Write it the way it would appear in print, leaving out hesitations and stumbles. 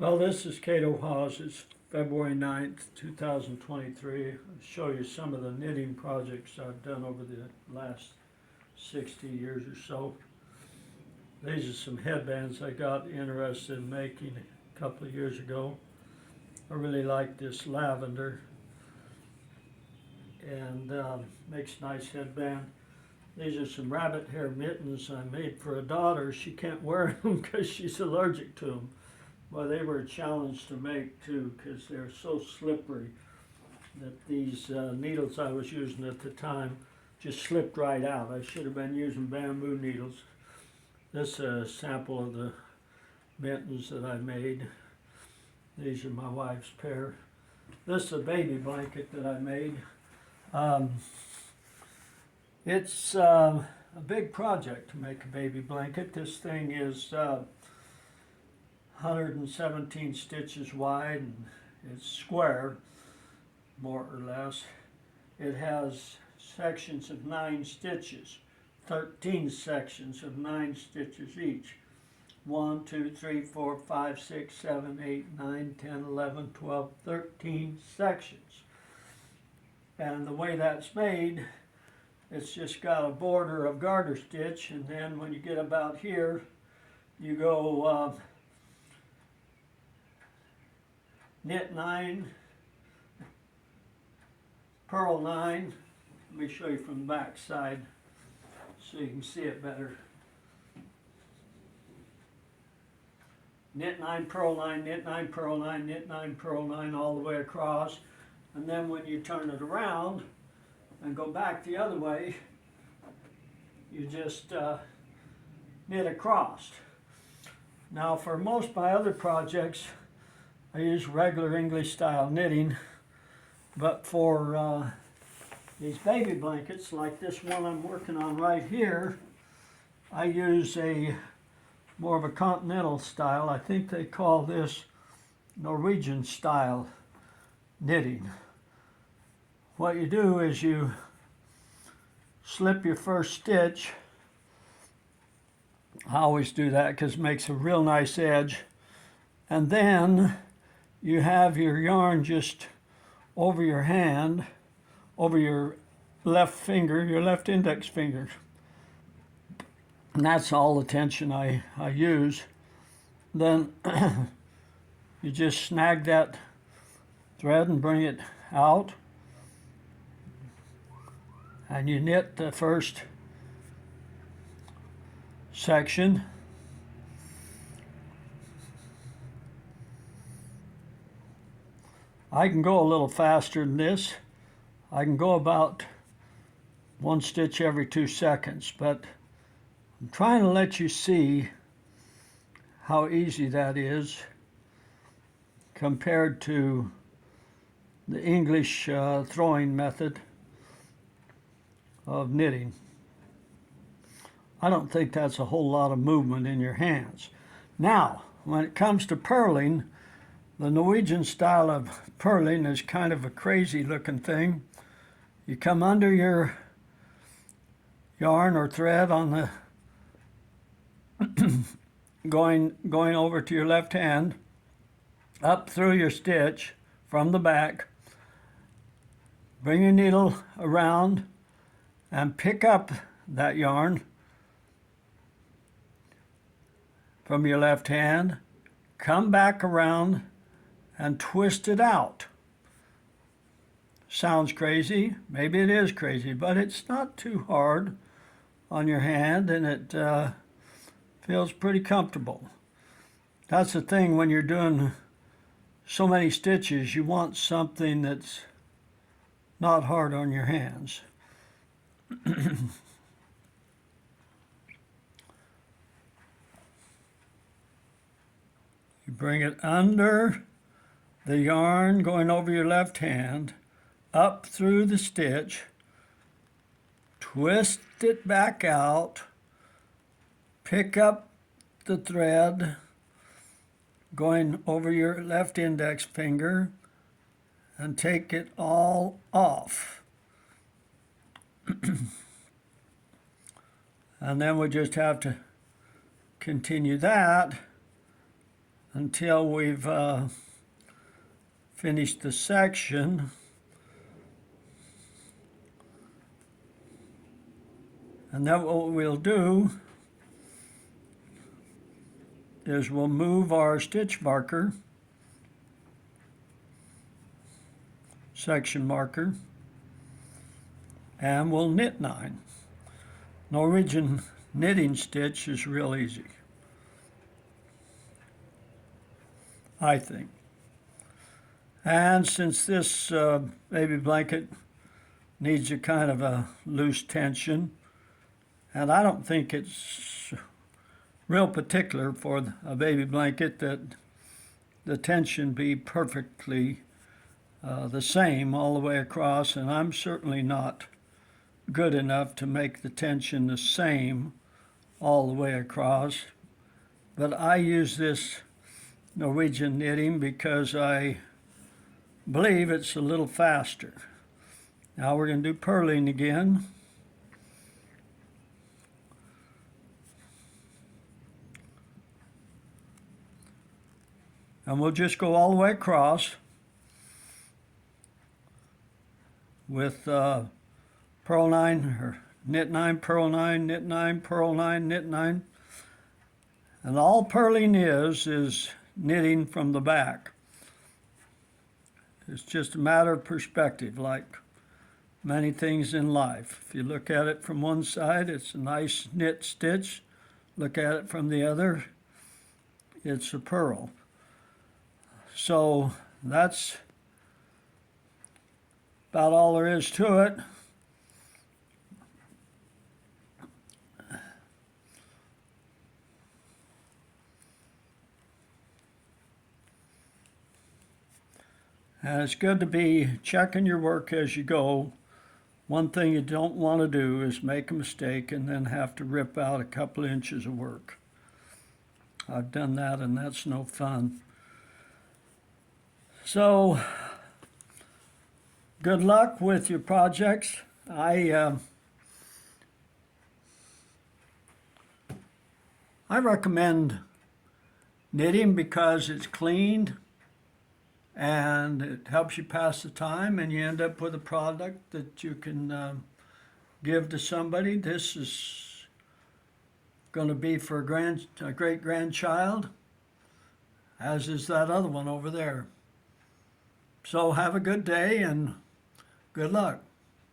Well, this is Cato Hawes. It's February 9th, 2023. I'll show you some of the knitting projects I've done over the last 60 years or so. These are some headbands I got interested in making a couple of years ago. I really like this lavender and makes a nice headband. These are some rabbit hair mittens I made for a daughter. She can't wear them because she's allergic to them. Well, they were a challenge to make too because they're so slippery that these needles I was using at the time just slipped right out. I should have been using bamboo needles. This is a sample of the mittens that I made. These are my wife's pair. This is a baby blanket that I made. It's a big project to make a baby blanket. This thing is 117 stitches wide and it's square, more or less. It has sections of 9 stitches, 13 sections of 9 stitches each. 1, 2, 3, 4, 5, 6, 7, 8, 9, 10, 11, 12, 13 sections. And the way that's made, it's just got a border of garter stitch, and then when you get about here, you go knit 9, purl 9. Let me show you from the back side so you can see it better. Knit 9, purl 9, knit 9, purl 9, knit 9, purl 9 all the way across. And then when you turn it around and go back the other way, you just knit across. Now for most of my other projects, I use regular English style knitting, but for these baby blankets, like this one I'm working on right here, I use a more of a continental style. I think they call this Norwegian style knitting. What you do is you slip your first stitch. I always do that because it makes a real nice edge, and then you have your yarn just over your hand, over your left finger, your left index finger. And that's all the tension I use. Then you just snag that thread and bring it out. And you knit the first section. I can go a little faster than this. I can go about 1 stitch every 2 seconds, but I'm trying to let you see how easy that is compared to the English throwing method of knitting. I don't think that's a whole lot of movement in your hands. Now, when it comes to purling, the Norwegian style of purling is kind of a crazy looking thing. You come under your yarn or thread on the going over to your left hand, up through your stitch from the back, bring your needle around and pick up that yarn from your left hand, come back around and twist it out. Sounds crazy, maybe it is crazy, but it's not too hard on your hand, and it feels pretty comfortable. That's the thing when you're doing so many stitches, you want something that's not hard on your hands. You bring it under the yarn going over your left hand, up through the stitch, twist it back out, pick up the thread going over your left index finger, and take it all off. And then we just have to continue that until we've finished the section. And then what we'll do is we'll move our stitch marker, section marker, and we'll knit 9. Norwegian knitting stitch is real easy, I think. And since this baby blanket needs a kind of a loose tension, and I don't think it's real particular for a baby blanket that the tension be perfectly the same all the way across, and I'm certainly not good enough to make the tension the same all the way across. But I use this Norwegian knitting because I believe it's a little faster. Now we're going to do purling again. And we'll just go all the way across with purl 9, or knit 9, purl 9, knit 9, purl 9, knit 9. And all purling is knitting from the back. It's just a matter of perspective, like many things in life. If you look at it from one side, it's a nice knit stitch. Look at it from the other, it's a purl. So that's about all there is to it. And it's good to be checking your work as you go. One thing you don't want to do is make a mistake and then have to rip out a couple inches of work. I've done that, and that's no fun. So, good luck with your projects. I recommend knitting because it's cleaned and it helps you pass the time, and you end up with a product that you can give to somebody. This is going to be for a great-grandchild, as is that other one over there. So have a good day and good luck.